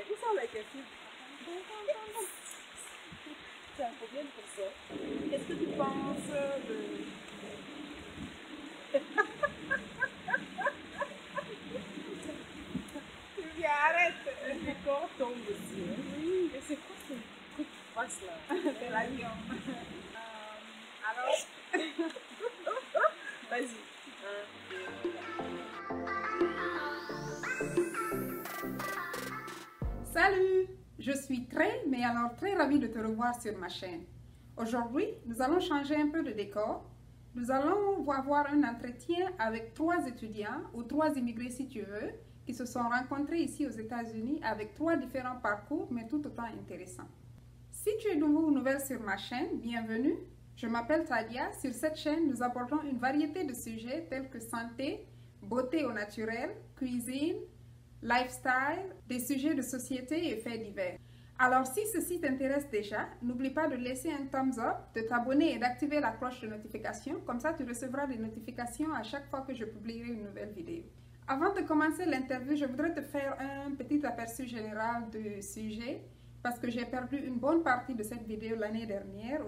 où sont les questions? Tu as un problème pour ça. Qu'est-ce que tu penses de... Sylvia, arrête! Le corps tombe dessus. Oui, mais c'est quoi ce truc qui passe là? C'est l'avion. Alors, vas-y. Salut! Je suis très ravie de te revoir sur ma chaîne. Aujourd'hui, nous allons changer un peu de décor. Nous allons avoir un entretien avec 3 étudiants ou 3 immigrés si tu veux, qui se sont rencontrés ici aux États-Unis avec 3 différents parcours, mais tout autant intéressants. Si tu es nouveau ou nouvelle sur ma chaîne, bienvenue. Je m'appelle Talia. Sur cette chaîne, nous abordons une variété de sujets tels que santé, beauté au naturel, cuisine, lifestyle, des sujets de société et faits divers. Alors si ceci t'intéresse déjà, n'oublie pas de laisser un thumbs up, de t'abonner et d'activer la cloche de notification, comme ça tu recevras des notifications à chaque fois que je publierai une nouvelle vidéo. Avant de commencer l'interview, je voudrais te faire un petit aperçu général du sujet, parce que j'ai perdu une bonne partie de cette vidéo l'année dernière,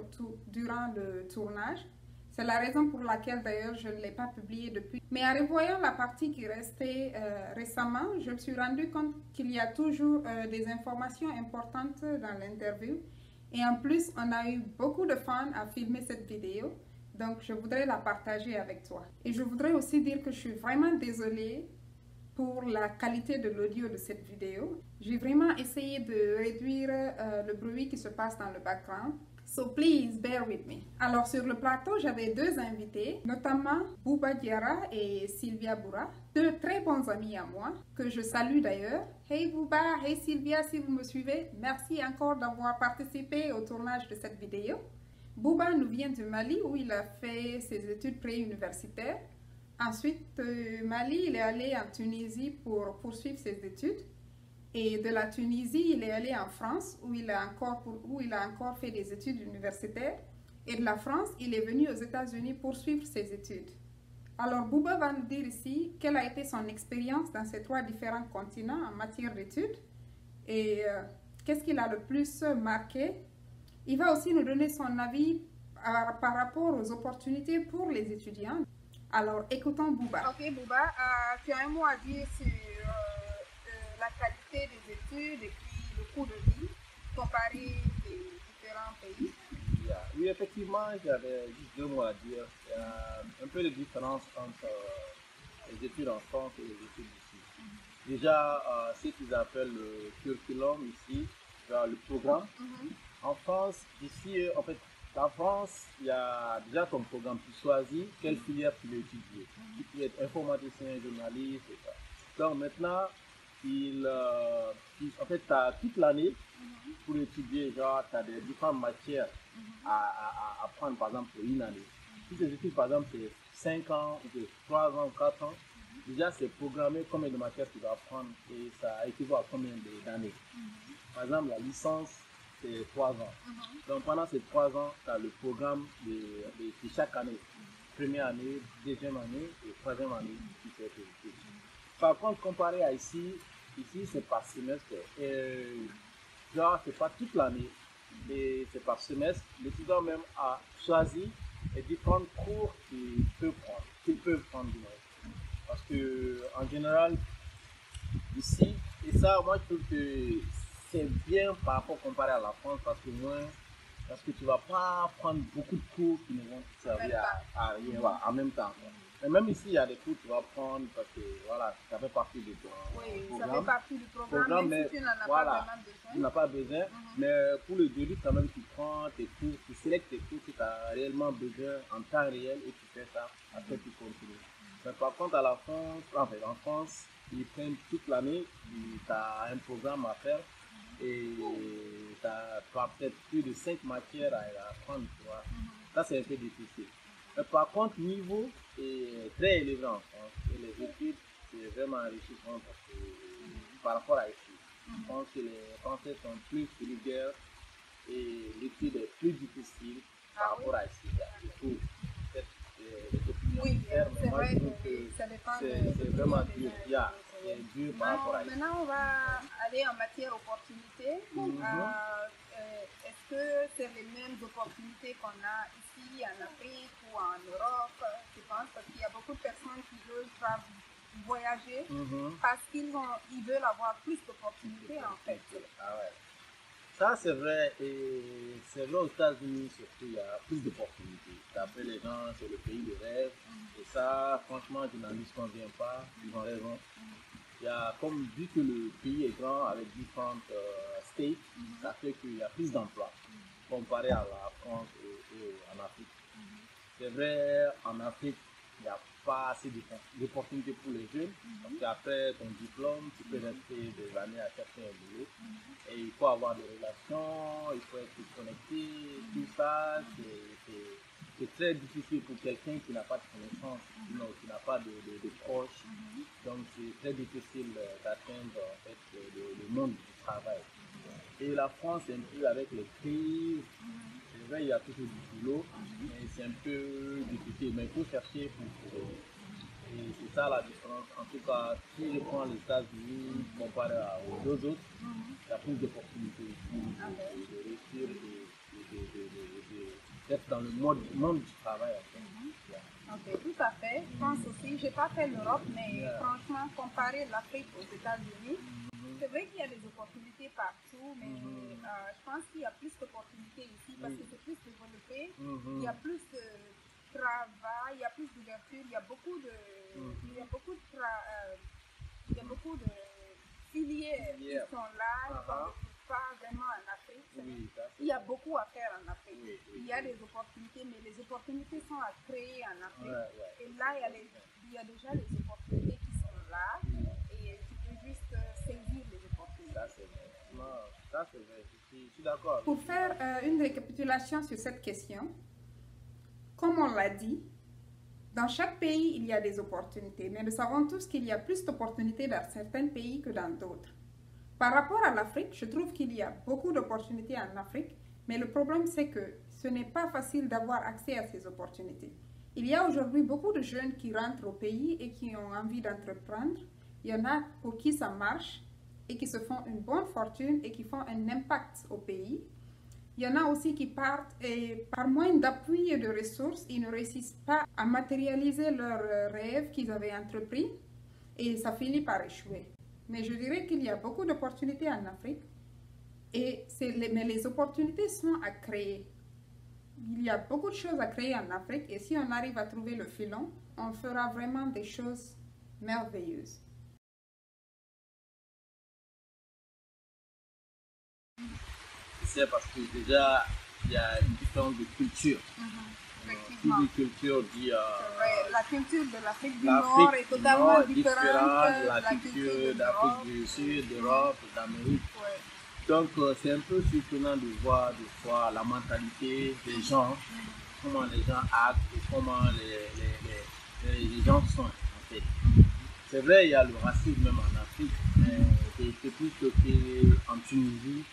durant le tournage. C'est la raison pour laquelle d'ailleurs je ne l'ai pas publié depuis. Mais en revoyant la partie qui restait récemment, je me suis rendu compte qu'il y a toujours des informations importantes dans l'interview. Et en plus, on a eu beaucoup de fun à filmer cette vidéo. Donc, je voudrais la partager avec toi. Et je voudrais aussi dire que je suis vraiment désolée pour la qualité de l'audio de cette vidéo. J'ai vraiment essayé de réduire le bruit qui se passe dans le background. So please bear with me. Alors sur le plateau, j'avais 2 invités, notamment Bouba Diarra et Sylvia Boura, 2 très bons amis à moi, que je salue d'ailleurs. Hey Bouba, hey Sylvia, si vous me suivez, merci encore d'avoir participé au tournage de cette vidéo. Bouba nous vient du Mali où il a fait ses études préuniversitaires. Ensuite, Mali, il est allé en Tunisie pour poursuivre ses études. Et de la Tunisie, il est allé en France où il a encore fait des études universitaires. Et de la France, il est venu aux États-Unis poursuivre ses études. Alors, Bouba va nous dire ici quelle a été son expérience dans ces 3 différents continents en matière d'études et qu'est-ce qu'il a le plus marqué. Il va aussi nous donner son avis par rapport aux opportunités pour les étudiants. Alors, écoutons Bouba. Ok, Bouba, tu as un mot à dire sur la qualité des études et puis le coût de vie comparé des différents pays. Oui, effectivement, j'avais juste 2 mots à dire. Il y a un peu de différence entre les études en France et les études ici. Déjà, ce qu'ils appellent le curriculum ici, le programme. En France, ici, en fait, en France, il y a déjà ton programme. Tu choisis quelle filière tu veux étudier. Tu peux être informaticien, journaliste, et ça. Donc maintenant, en fait, tu as toute l'année pour étudier, genre, tu as des différentes matières à prendre, par exemple, pour une année. Si tes études, par exemple, c'est 5 ans, ou 3 ans, ou 4 ans, déjà, c'est programmé combien de matières tu vas apprendre et ça équivaut à combien d'années. Par exemple, la licence, c'est 3 ans. Donc, pendant ces 3 ans, tu as le programme de chaque année. Première année, deuxième année et troisième année, tu fais tes études. Par contre, comparé à ici c'est par semestre. Genre, c'est pas toute l'année, mais c'est par semestre. L'étudiant même a choisi les différents cours qu'ils peuvent prendre. Parce que, en général, ici, et ça, moi, je trouve que c'est bien par rapport comparé à la France, parce que tu vas pas prendre beaucoup de cours qui ne vont te servir à rien en même temps. Mais même ici, il y a des cours que tu vas prendre parce que voilà, ça fait partie de ton programme. Ça fait partie du programme, même si tu n'en as pas vraiment besoin. Tu n'as pas besoin, mais pour le début, quand même, tu prends tes cours, tu sélectes tes cours que tu as réellement besoin en temps réel et tu fais ça, après tu continues. Mais par contre, à la France, en France, ils prennent toute l'année, tu as un programme à faire et tu as peut-être plus de 5 matières à apprendre, tu vois. Ça, c'est un peu difficile. Mais par contre, niveau est très élevé en France et les études, c'est vraiment enrichissant parce que, par rapport à ici. Je pense que les Français sont plus rigueur et l'étude est plus difficile par rapport à ici. Oui, c'est vrai que ça dépend c'est vraiment dur. c'est dur par rapport à ici. Maintenant, on va aller en matière opportunité. Est-ce que c'est les mêmes opportunités qu'on a ici en Afrique ou en Europe? Je pense parce qu'il y a beaucoup de personnes qui veulent voyager parce qu'ils veulent avoir plus d'opportunités en fait. Ah ouais. Ça c'est vrai, et c'est vrai aux États-Unis surtout, il y a plus d'opportunités. D'après les gens, c'est le pays de rêve. Et ça, franchement, je n'en disconviens pas, ils ont raison. Il y a, comme vu que le pays est grand avec différentes states, ça fait qu'il y a plus d'emplois comparé à la France et en Afrique. C'est vrai, en Afrique, il n'y a pas assez d'opportunités pour les jeunes, parce qu'après ton diplôme, tu peux rester des années à chercher un boulot. Et il faut avoir des relations, il faut être connecté, tout ça, c'est très difficile pour quelqu'un qui n'a pas de connaissances, qui n'a pas de proches. Donc c'est très difficile d'atteindre en fait, le monde du travail. Et la France, un peu avec les crises, c'est vrai, il y a toujours du boulot, mais c'est un peu difficile. Mais il faut chercher pour trouver. Et c'est ça la différence. En tout cas, si je prends les États-Unis comparé aux deux autres, il y a plus d'opportunités de réussir et d'être dans le monde du travail. Ok, tout à fait. Je pense aussi, je n'ai pas fait l'Europe, mais franchement, comparer l'Afrique aux États-Unis, c'est vrai qu'il y a des opportunités partout, mais je pense qu'il y a plus d'opportunités ici parce que c'est plus développé, il y a plus de travail, il y a plus d'ouverture, il y a beaucoup de, il y a beaucoup de filières qui sont là, qu'on ne trouve pas vraiment en Afrique. Il y a beaucoup à faire en Afrique. Il y a des opportunités, mais les opportunités sont à créer en Afrique. Et là, il y a déjà les opportunités qui sont là, et tu peux juste saisir les opportunités. Ça, c'est vrai. Non, ça, c'est vrai. Je suis d'accord. Pour faire une récapitulation sur cette question, comme on l'a dit, dans chaque pays, il y a des opportunités, mais nous savons tous qu'il y a plus d'opportunités dans certains pays que dans d'autres. Par rapport à l'Afrique, je trouve qu'il y a beaucoup d'opportunités en Afrique, mais le problème c'est que ce n'est pas facile d'avoir accès à ces opportunités. Il y a aujourd'hui beaucoup de jeunes qui rentrent au pays et qui ont envie d'entreprendre. Il y en a pour qui ça marche et qui se font une bonne fortune et qui font un impact au pays. Il y en a aussi qui partent et par moins d'appui et de ressources, ils ne réussissent pas à matérialiser leurs rêves qu'ils avaient entrepris et ça finit par échouer. Mais je dirais qu'il y a beaucoup d'opportunités en Afrique, mais les opportunités sont à créer. Il y a beaucoup de choses à créer en Afrique et si on arrive à trouver le filon, on fera vraiment des choses merveilleuses. C'est parce que déjà, il y a une différence de culture. Qui dit culture dit... la culture de l'Afrique du Nord est totalement différente de la culture d'Afrique du Sud, d'Europe, d'Amérique. Donc c'est un peu surprenant de voir des fois la mentalité des gens, comment les gens actent et comment les gens sont en fait. C'est vrai, il y a le racisme même en Afrique, mais c'est plus que en Tunisie,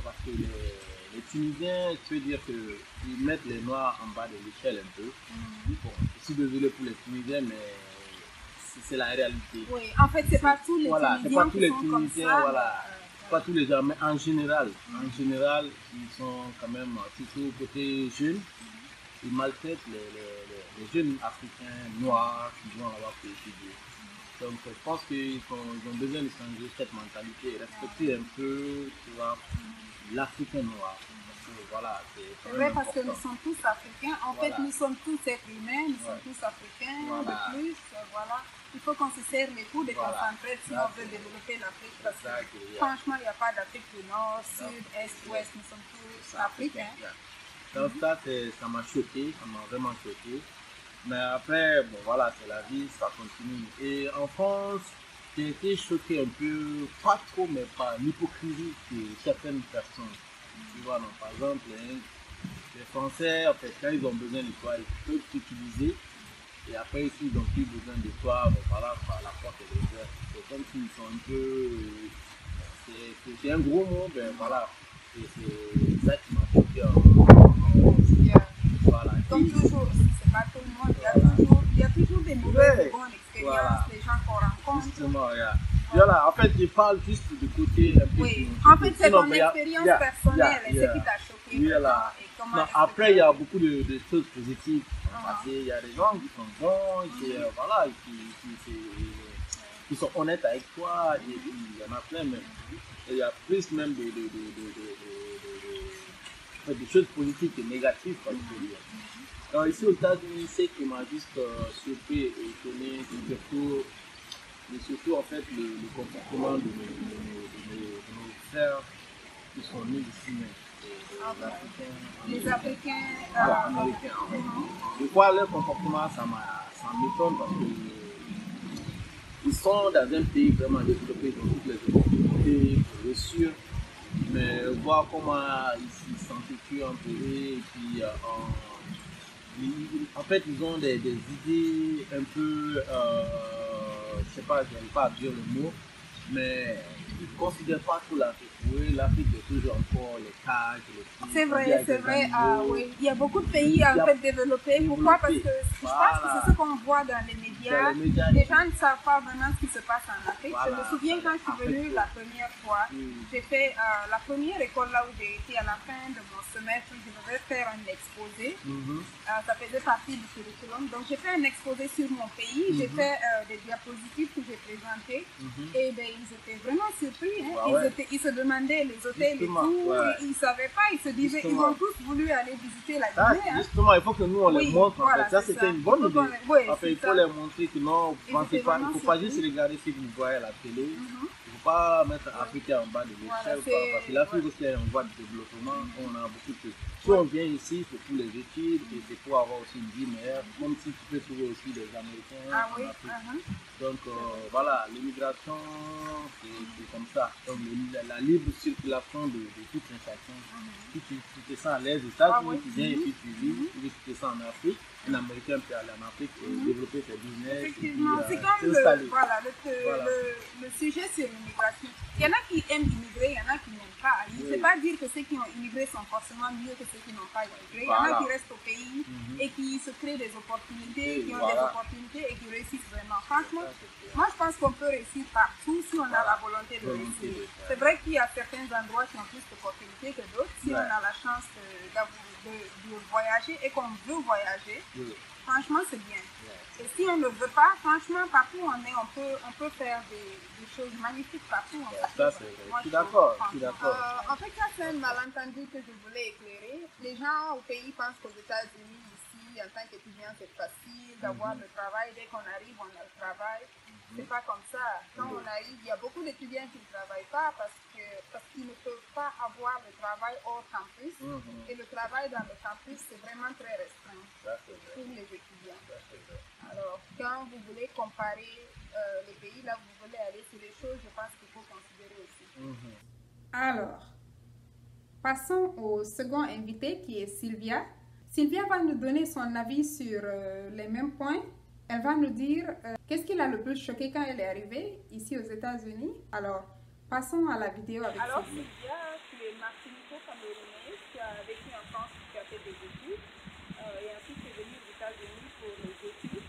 parce que les Tunisiens, je veux dire qu'ils mettent les Noirs en bas de l'échelle un peu. Bon, je suis désolé pour les Tunisiens, mais c'est la réalité. Oui, en fait, c'est pas tous les Tunisiens qui sont Tunisiens, comme ça. voilà. Pas tous les gens, mais en général, ils sont quand même, surtout côté jeunes, ils maltraitent les jeunes africains noirs qui vont là-bas pour étudier. Donc je pense qu'ils ont besoin de changer cette mentalité, respecter un peu, tu vois, l'Africain noir. Parce que voilà, c'est vrai parce que nous sommes tous africains. En fait, nous sommes tous êtres humains, nous sommes tous africains. De plus, voilà. Il faut qu'on se serre les coudes et qu'on s'entraide si on veut développer l'Afrique. Parce que franchement, il n'y a pas d'Afrique du Nord, Sud, Est, Ouest. Nous sommes tous africains. Donc ça m'a choqué, ça m'a vraiment choqué. Mais après, bon voilà, c'est la vie, ça continue. Et en France, j'ai été choqué un peu, pas trop, mais par l'hypocrisie de certaines personnes. Tu vois, non, par exemple, les Français, en fait, quand ils ont besoin de toi, ils peuvent t'utiliser. Et après, ici, ils n'ont plus besoin de toi, bon, voilà, la porte est ouverte. C'est comme s'ils sont un peu... C'est un gros mot, ben voilà. C'est ça qui m'a choqué. Voilà. Comme toujours, c'est pas tout le monde, il y a toujours des mauvaises et bonnes expériences, des gens qu'on rencontre. contre. Justement, voilà, en fait, je parle juste du côté un peu. Oui, en fait, c'est Sinon, ton mais expérience personnelle et ce qui t'a choqué. Voilà. Et comment Non, est-ce que après, il y a beaucoup de choses positives qui sont Ah. passées. Il y a des gens qui sont bons, voilà, qui sont honnêtes avec toi. Et puis, il y en a plein, mais il y a plus même de choses positives que négatives, quoi, je peux dire. Alors, ici aux États-Unis, ce qui m'a juste surpris et étonné, c'est surtout en fait le comportement de nos frères qui sont nés ici même. Les Africains, Américains. Je crois leur comportement, ça m'étonne parce qu'ils sont dans un pays vraiment développé dans toutes les opportunités, bien sûr, mais voir comment ils s'entretuent un peu et puis en fait, ils ont des idées un peu, je sais pas, je n'arrive pas à dire le mot, mais ils ne considèrent pas tout l'Afrique. Oui, l'Afrique est toujours encore les cages, les trucs. C'est vrai. Oui. Il y a beaucoup de pays en fait développés. Pourquoi? Parce que je pense que c'est ce qu'on voit dans les médias. Les gens ne savent pas vraiment ce qui se passe en Afrique. Je me souviens quand je suis venue la première fois, j'ai fait la première école là où j'ai été à la fin de mon semestre. Je devais faire un exposé. Ça faisait partie du curriculum. Donc j'ai fait un exposé sur mon pays. J'ai fait des diapositives que j'ai présentées. Et ben, ils étaient vraiment surpris. Hein. Ils se demandaient les hôtels et tout. Et ils ne savaient pas. Ils se disaient, ils ont tous voulu aller visiter la Guinée. Justement, il faut que nous on les montre. En fait. Ça, c'était une bonne idée. Oui, en fait, il faut les montrer que non, vous pensez pas, il ne faut pas juste regarder ce que vous voyez à la télé. Il ne faut pas mettre l'Afrique en bas de l'échelle. Parce que l'Afrique aussi est en voie de développement. On a beaucoup de choses. Si on vient ici, c'est pour les études et c'est pour avoir aussi une vie meilleure. Même si tu peux trouver aussi des Américains en Afrique. Donc voilà, l'immigration, c'est comme ça. Donc la libre circulation de toute sensation. Si tu te sens à l'aise aux États-Unis, tu viens et puis tu vis. Si tu te sens en Afrique, un Américain peut aller en Afrique et développer ses business. Effectivement, c'est comme le sujet sur l'immigration. Il y en a qui aiment immigrer, il y en a qui n'aiment pas. Il ne veut pas dire que ceux qui ont immigré sont forcément mieux que ceux qui n'ont pas immigré. Il y en a qui restent au pays et qui se créent des opportunités, qui ont des opportunités et qui réussissent vraiment. Franchement, moi je pense qu'on peut réussir partout si on a la volonté de réussir. C'est vrai qu'il y a certains endroits qui ont plus d'opportunités que d'autres. Si on a la chance de voyager et qu'on veut voyager, franchement c'est bien. Et si on ne veut pas, franchement, partout où on est, on peut faire des choses magnifiques partout. Ça, je suis d'accord. En fait, ça, c'est un malentendu que je voulais éclairer. Les gens au pays pensent qu'aux États-Unis, ici, en tant qu'étudiant, c'est facile d'avoir le travail. Dès qu'on arrive, on a le travail. C'est pas comme ça. Quand on arrive, il y a beaucoup d'étudiants qui ne travaillent pas parce qu'ils ne peuvent pas avoir le travail hors campus. Et le travail dans le campus, c'est vraiment très restreint pour les étudiants. Alors, quand vous voulez comparer les pays là où vous voulez aller, c'est des choses, je pense qu'il faut considérer aussi. Alors, passons au second invité qui est Sylvia. Sylvia va nous donner son avis sur les mêmes points. Elle va nous dire qu'est-ce qui l'a le plus choqué quand elle est arrivée ici aux États-Unis. Alors, passons à la vidéo avec Sylvia. Alors, Sylvia, tu es martinico-camerounaise, tu as vécu en France, tu as fait des études, et ensuite tu es venue aux États-Unis pour les études.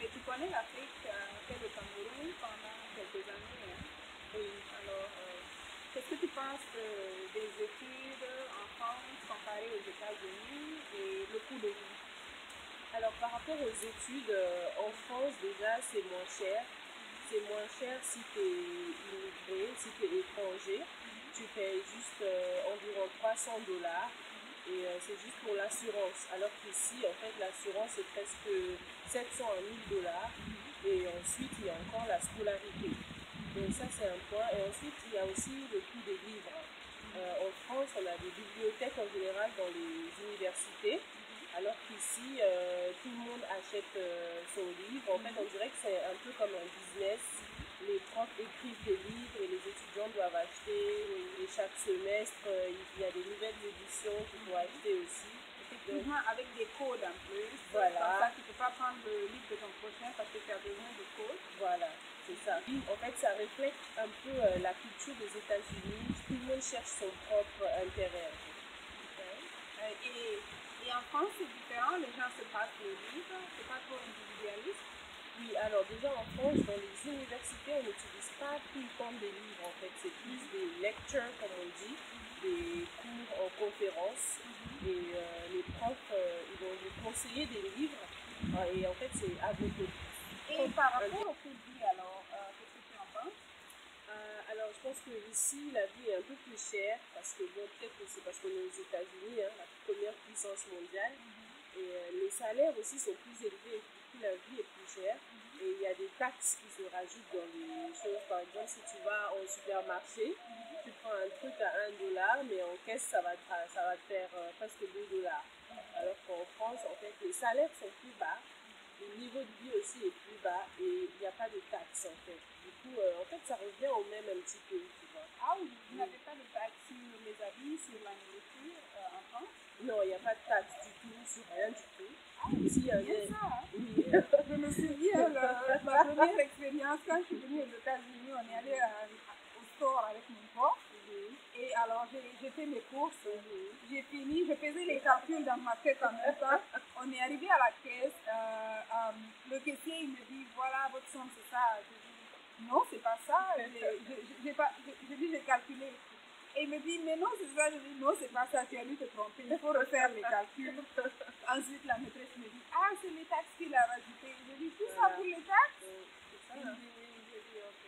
Mais tu connais l'Afrique, fait le Cameroun pendant quelques années. Hein. Et alors, qu'est-ce que tu penses des études en France comparées aux États-Unis et le coût de vie? Alors, par rapport aux études, en France, déjà, c'est moins cher. C'est moins cher si tu es immigré, si tu es étranger. Tu payes juste environ $300. Et c'est juste pour l'assurance. Alors qu'ici, en fait, l'assurance est presque 700 à $1000. Et ensuite, il y a encore la scolarité. Donc ça, c'est un point. Et ensuite, il y a aussi le coût des livres. En France, on a des bibliothèques en général dans les universités. Alors qu'ici, tout le monde achète son livre. En fait, on dirait que c'est un peu comme un business. Les profs écrivent des livres et les étudiants doivent acheter. Et chaque semestre, il y a des nouvelles éditions qu'il faut acheter aussi. Effectivement, avec des codes en plus. Voilà. Comme ça, tu ne peux pas prendre le livre de ton prochain parce que tu as besoin de codes. Voilà, c'est ça. En fait, ça reflète un peu la culture des États-Unis. Tout le monde cherche son propre intérêt. Et en France, c'est différent, les gens se passent les livres, c'est pas trop individualiste. Oui, alors déjà en France, dans les universités, on n'utilise pas tout le temps des livres en fait. C'est plus des lectures, comme on dit, des cours en conférence. Et les profs, ils vont vous conseiller des livres. Et en fait, c'est à votre... Et par rapport au crédit, alors, qu'est-ce que tu en penses? Alors, je pense que ici, la vie est un peu plus chère parce que, bon, peut-être que c'est parce qu'on est aux États-Unis, hein, la première puissance mondiale. Et les salaires aussi sont plus élevés. Du coup, la vie est plus chère. Et il y a des taxes qui se rajoutent dans les choses. Par exemple, si tu vas au supermarché, tu prends un truc à 1 $, mais en caisse, ça va te faire presque 2 $. Alors qu'en France, en fait, les salaires sont plus bas. Le niveau de vie aussi est plus bas et il n'y a pas de taxes en fait. Du coup, en fait, ça revient au même un petit peu, tu vois. Ah oui, vous n'avez pas de taxes sur les habits, sur la nourriture en France? Non, il n'y a pas de taxes du tout, sur rien du tout. Ah oui, Si, c'est bien ça. Hein? Oui, Je me souviens, ma première expérience, quand je suis venue aux États-Unis, on est allé au store avec mon père. Et alors, j'ai fait mes courses, j'ai fini, je faisais les calculs dans ma tête en même temps. On est arrivé à la caisse, le caissier, il me dit, voilà, votre somme, c'est ça. Je dis, non, c'est pas ça. Je dis, j'ai calculé. Et il me dit, mais non, c'est ça. Je dis, non, c'est pas ça, tu as dû te tromper, il faut refaire les calculs. Ensuite, la maîtresse me dit, ah, c'est les taxes qu'il a rajoutées. Je dis, tout ça pour les taxes? c'est Il ça. me dit, oui, je dis, ok.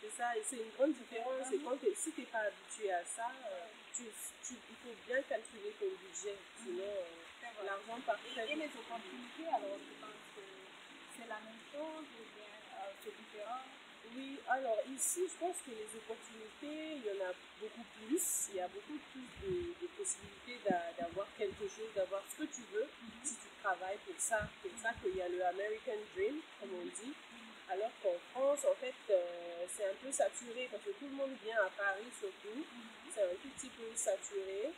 C'est ça, et c'est une grande différence. C'est quand si tu n'es pas habitué à ça, il faut bien calculer ton budget. Sinon, l'argent part très Et vite. les opportunités, alors, je pense que c'est la même chose ou bien c'est différent? Oui, alors ici, je pense que les opportunités, il y en a beaucoup plus. Il y a beaucoup plus de possibilités d'avoir quelque chose, d'avoir ce que tu veux si tu travailles pour ça. C'est pour ça qu'il y a le American Dream, comme on dit. Alors qu'en France, en fait, c'est un peu saturé parce que tout le monde vient à Paris surtout. C'est un tout petit peu saturé.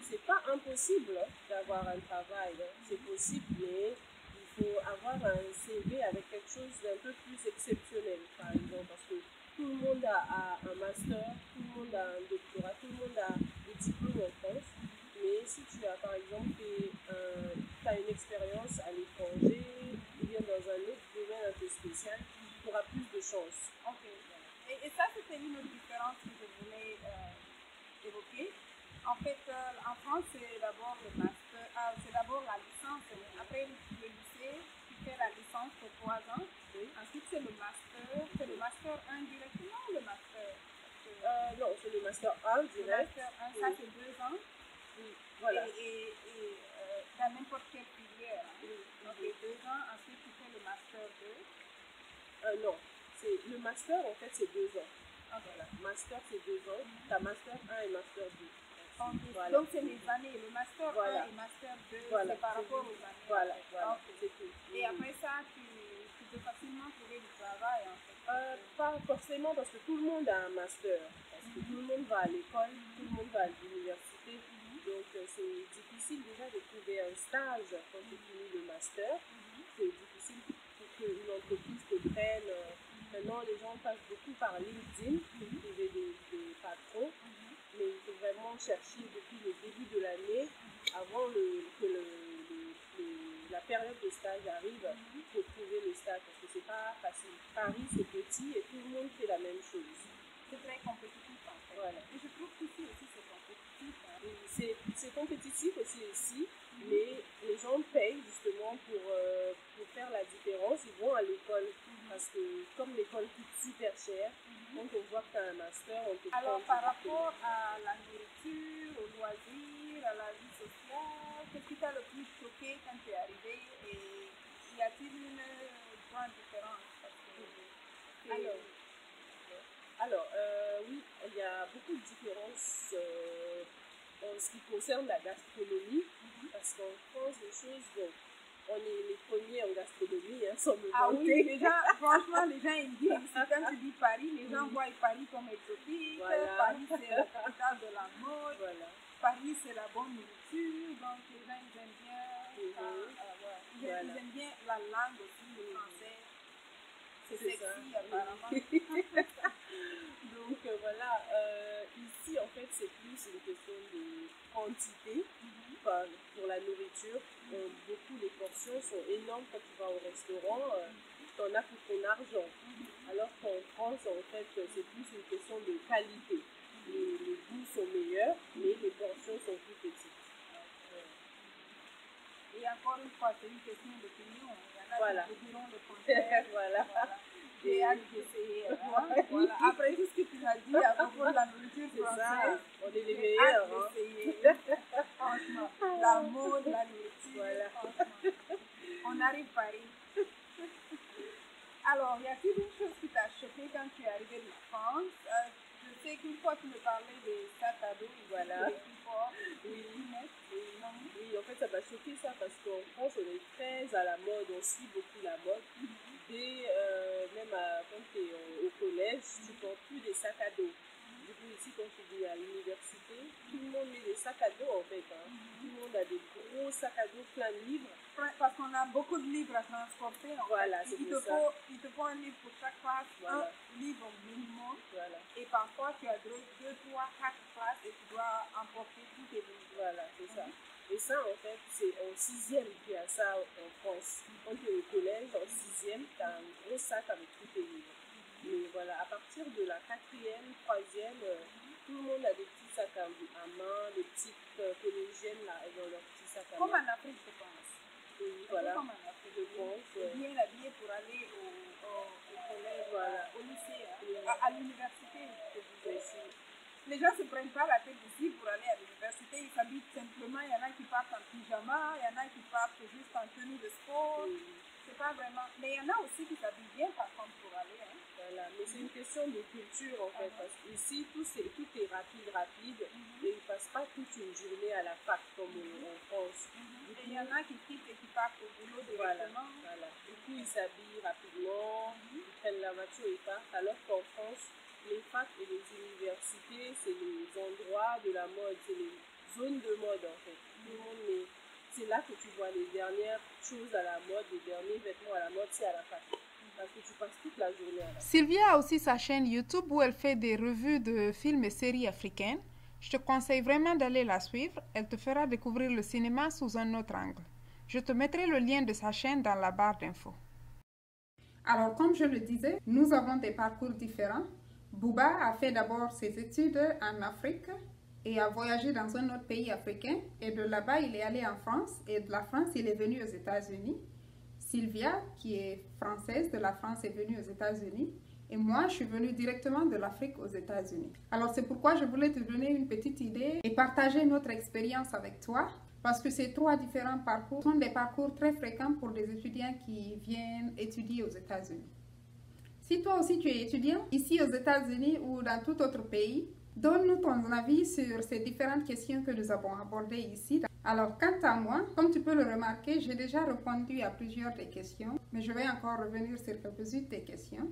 C'est pas impossible d'avoir un travail. C'est possible, mais il faut avoir un CV avec quelque chose d'un peu plus exceptionnel, par exemple, parce que tout le monde a un master, tout le monde a un doctorat, tout le monde a des diplômes en France. Mais si tu as, par exemple, t'as une expérience à l'étranger ou bien dans un autre domaine un peu spécial, tu auras plus de chance. Ok. Et ça, c'était une autre différence que je voulais évoquer. En fait, en France, c'est d'abord le master, c'est d'abord la licence. Après le lycée, tu fais la licence pour 3 ans. Oui. Ensuite, c'est le master 1 directement ou le master? Non, c'est le master 1 Le direct. master 1, ça c'est 2 ans. Oui, voilà. Et dans n'importe quelle filière. Hein. Ok, 2 ans. Ensuite, tu fais le master 2. Non, le master en fait c'est 2 ans. Ok. Voilà. Master c'est 2 ans. Tu as master 1 et master 2. Okay. Voilà. Donc c'est les années, le master 1 et master 2, Voilà. c'est par rapport aux années. Voilà, voilà. Ok. C'est tout. Et après ça, tu peux facilement trouver du travail en fait. Pas forcément parce que tout le monde a un master. Parce que tout le monde va à l'école, tout le monde va à l'université. Donc c'est difficile déjà de trouver un stage quand tu finis le master. C'est difficile pour qu'une entreprise te prenne. Maintenant, les gens passent beaucoup par LinkedIn pour trouver des patrons. Mais il faut vraiment chercher depuis le début de l'année, avant que la période de stage arrive, pour trouver le stage. Parce que c'est pas facile. Paris, c'est petit et tout le monde fait la même chose. C'est très compétitif en fait. Voilà. Et je trouve qu'ici aussi c'est compétitif. Hein. C'est compétitif aussi ici, mais les gens payent justement pour faire la différence. Ils vont à l'école parce que comme l'école coûte super cher, donc on voit que tu as un master, on te Alors prend par rapport à la nourriture, aux loisirs, à la vie sociale, qu'est-ce qui t'a le plus choqué quand tu es arrivé et y a-t-il une grande différence? Parce que Alors, oui, il y a beaucoup de différences en ce qui concerne la gastronomie, parce qu'en France, les choses, bon, on est les premiers en gastronomie, hein, sans me ah vanter. oui, les gens, franchement, les gens ils disent, quand tu dis Paris, les gens voient Paris comme exotique, Voilà. Paris c'est la capitale de la mode, Voilà. Paris c'est la bonne nourriture, donc les gens ils aiment bien, ils aiment bien la langue aussi, le français, c'est sexy ça. apparemment. Donc voilà, ici en fait c'est plus une question de quantité. Pour la nourriture, beaucoup les portions sont énormes quand tu vas au restaurant. tu en as pour ton argent. Alors qu'en France, en fait, c'est plus une question de qualité. Les goûts sont meilleurs, mais les portions sont plus petites. Et encore une fois, c'est une question d'opinion. Il y en a Voilà. qui diront le contraire. Voilà. J'ai hâte d'essayer. Voilà. Après tout ce que tu as dit à propos de la nourriture C'est ça, française, on est les j'ai meilleurs. hâte Hein. d'essayer. Franchement, la mode, la nourriture, Voilà. franchement. On arrive Paris. Alors, y a-t-il une chose qui t'a choqué quand tu es arrivé de France? Je sais qu'une fois tu me parlais des sacs à dos, Voilà. des plus forts, Oui. non? Oui, en fait, ça m'a choqué ça parce qu'en France, on est très à la mode, on suit beaucoup la mode. Dès, même quand tu es au collège, tu ne portes plus des sacs à dos. Du coup, ici, quand tu dis à l'université, tout le monde met des sacs à dos en fait. Hein. Tout le monde a des gros sacs à dos plein de livres. Parce qu'on a beaucoup de livres à transporter. En Voilà, fait. c'est il pour te ça. il te faut un livre pour chaque classe, Voilà. un livre minimum. Voilà, Et parfois, tu as 2, 3, 4 classes et tu dois emporter tous tes livres. voilà, c'est ça. Et ça, en fait, c'est en 6e qu'il y a ça en France. Quand tu es au collège, en 6e, tu as un gros sac avec tous tes livres. Mais voilà, à partir de la 4e, 3e, tout le monde a des petits sacs à main, des petites collégiennes là, dans leurs petits sacs à Comme main. en Afrique, je pense. Et Un peu voilà, comme en Afrique. je pense. Bien habillé pour aller au collège, Voilà. au lycée, hein. Oui. À l'université, je te disais. Aussi. Les gens ne se prennent pas la tête ici pour aller à l'université, ils s'habillent simplement. Il y en a qui partent en pyjama, il y en a qui partent juste en tenue de sport. C'est pas vraiment. Mais il y en a aussi qui s'habillent bien par contre pour aller. Hein. Voilà. Mais c'est une question de culture en fait, parce qu'ici tout est rapide, et ils ne passent pas toute une journée à la fac comme en France. Du Et il y en a qui quittent et qui partent au boulot Voilà, directement. voilà. Du coup, ils s'habillent rapidement, ils prennent la voiture et partent. Alors qu'en France, les facs et les universités, c'est les endroits de la mode, c'est les zones de mode en fait. Tout le monde met. C'est là que tu vois les dernières choses à la mode, les derniers vêtements à la mode, c'est à la fac. Parce que tu passes toute la journée à la fac. Sylvia a aussi sa chaîne YouTube où elle fait des revues de films et séries africaines. Je te conseille vraiment d'aller la suivre. Elle te fera découvrir le cinéma sous un autre angle. Je te mettrai le lien de sa chaîne dans la barre d'infos. Alors, comme je le disais, nous avons des parcours différents. Bouba a fait d'abord ses études en Afrique et a voyagé dans un autre pays africain. Et de là-bas, il est allé en France. Et de la France, il est venu aux États-Unis. Sylvia, qui est française de la France, est venue aux États-Unis. Et moi, je suis venue directement de l'Afrique aux États-Unis. Alors, c'est pourquoi je voulais te donner une petite idée et partager notre expérience avec toi. Parce que ces trois différents parcours sont des parcours très fréquents pour des étudiants qui viennent étudier aux États-Unis. Si toi aussi tu es étudiant, ici aux États-Unis ou dans tout autre pays, donne-nous ton avis sur ces différentes questions que nous avons abordées ici. Alors, quant à moi, comme tu peux le remarquer, j'ai déjà répondu à plusieurs des questions, mais je vais encore revenir sur quelques-unes des questions.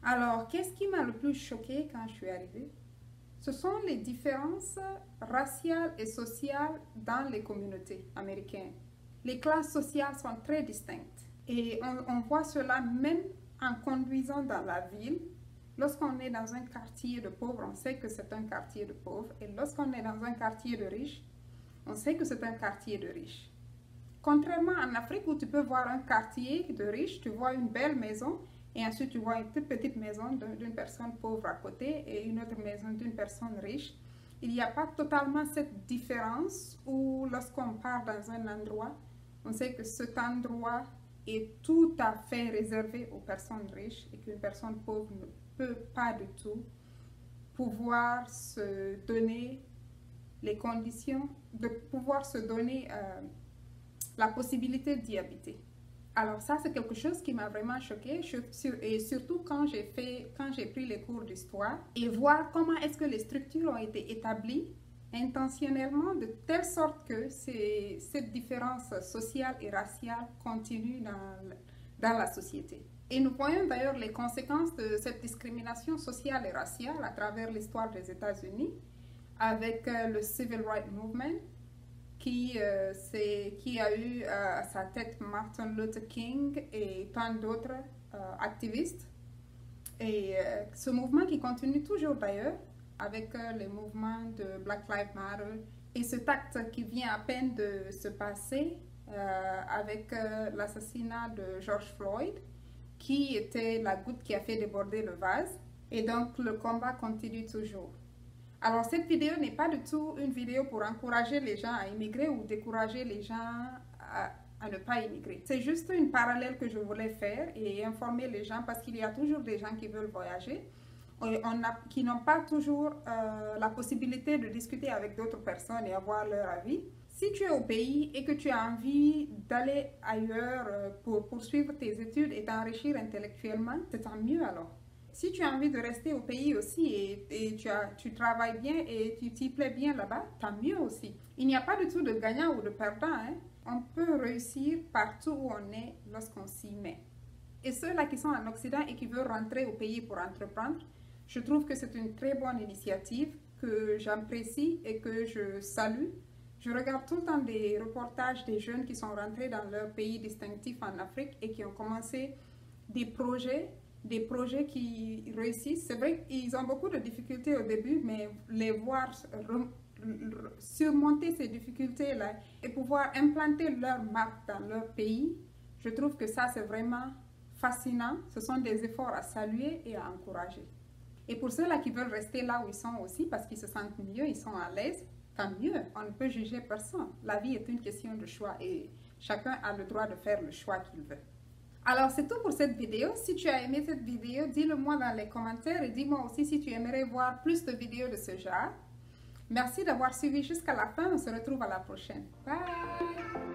Alors, qu'est-ce qui m'a le plus choqué quand je suis arrivée? Ce sont les différences raciales et sociales dans les communautés américaines. Les classes sociales sont très distinctes et on voit cela même en conduisant dans la ville. Lorsqu'on est dans un quartier de pauvres, on sait que c'est un quartier de pauvres, et lorsqu'on est dans un quartier de riches, on sait que c'est un quartier de riches. Contrairement en Afrique où tu peux voir un quartier de riches, tu vois une belle maison, et ensuite tu vois une toute petite maison d'une personne pauvre à côté et une autre maison d'une personne riche. Il n'y a pas totalement cette différence où lorsqu'on part dans un endroit, on sait que cet endroit est tout à fait réservé aux personnes riches et qu'une personne pauvre ne peut pas du tout pouvoir se donner les conditions, de pouvoir se donner la possibilité d'y habiter. Alors ça, c'est quelque chose qui m'a vraiment choquée, et surtout quand j'ai pris les cours d'histoire, et voir comment est-ce que les structures ont été établies intentionnellement de telle sorte que cette différence sociale et raciale continue dans la société. Et nous voyons d'ailleurs les conséquences de cette discrimination sociale et raciale à travers l'histoire des États-Unis avec le Civil Rights Movement qui a eu à sa tête Martin Luther King et tant d'autres activistes. Et ce mouvement qui continue toujours d'ailleurs avec les mouvements de Black Lives Matter et cet acte qui vient à peine de se passer avec l'assassinat de George Floyd. qui était la goutte qui a fait déborder le vase. Et donc, le combat continue toujours. Alors, cette vidéo n'est pas du tout une vidéo pour encourager les gens à immigrer ou décourager les gens à ne pas immigrer. C'est juste une parallèle que je voulais faire et informer les gens parce qu'il y a toujours des gens qui veulent voyager et qui n'ont pas toujours la possibilité de discuter avec d'autres personnes et avoir leur avis. Si tu es au pays et que tu as envie d'aller ailleurs pour poursuivre tes études et t'enrichir intellectuellement, c'est tant mieux alors. Si tu as envie de rester au pays aussi et tu travailles bien et tu t'y plais bien là-bas, tant mieux aussi. Il n'y a pas du tout de gagnant ou de perdant, hein. On peut réussir partout où on est lorsqu'on s'y met. Et ceux-là qui sont en Occident et qui veulent rentrer au pays pour entreprendre, je trouve que c'est une très bonne initiative que j'apprécie et que je salue. Je regarde tout le temps des reportages des jeunes qui sont rentrés dans leur pays distinctif en Afrique et qui ont commencé des projets qui réussissent. C'est vrai qu'ils ont beaucoup de difficultés au début, mais les voir surmonter ces difficultés-là et pouvoir implanter leur marque dans leur pays, je trouve que ça, c'est vraiment fascinant. Ce sont des efforts à saluer et à encourager. Et pour ceux-là qui veulent rester là où ils sont aussi, parce qu'ils se sentent mieux, ils sont à l'aise, tant mieux, on ne peut juger personne. La vie est une question de choix et chacun a le droit de faire le choix qu'il veut. Alors, c'est tout pour cette vidéo. Si tu as aimé cette vidéo, dis-le-moi dans les commentaires et dis-moi aussi si tu aimerais voir plus de vidéos de ce genre. Merci d'avoir suivi jusqu'à la fin. On se retrouve à la prochaine. Bye!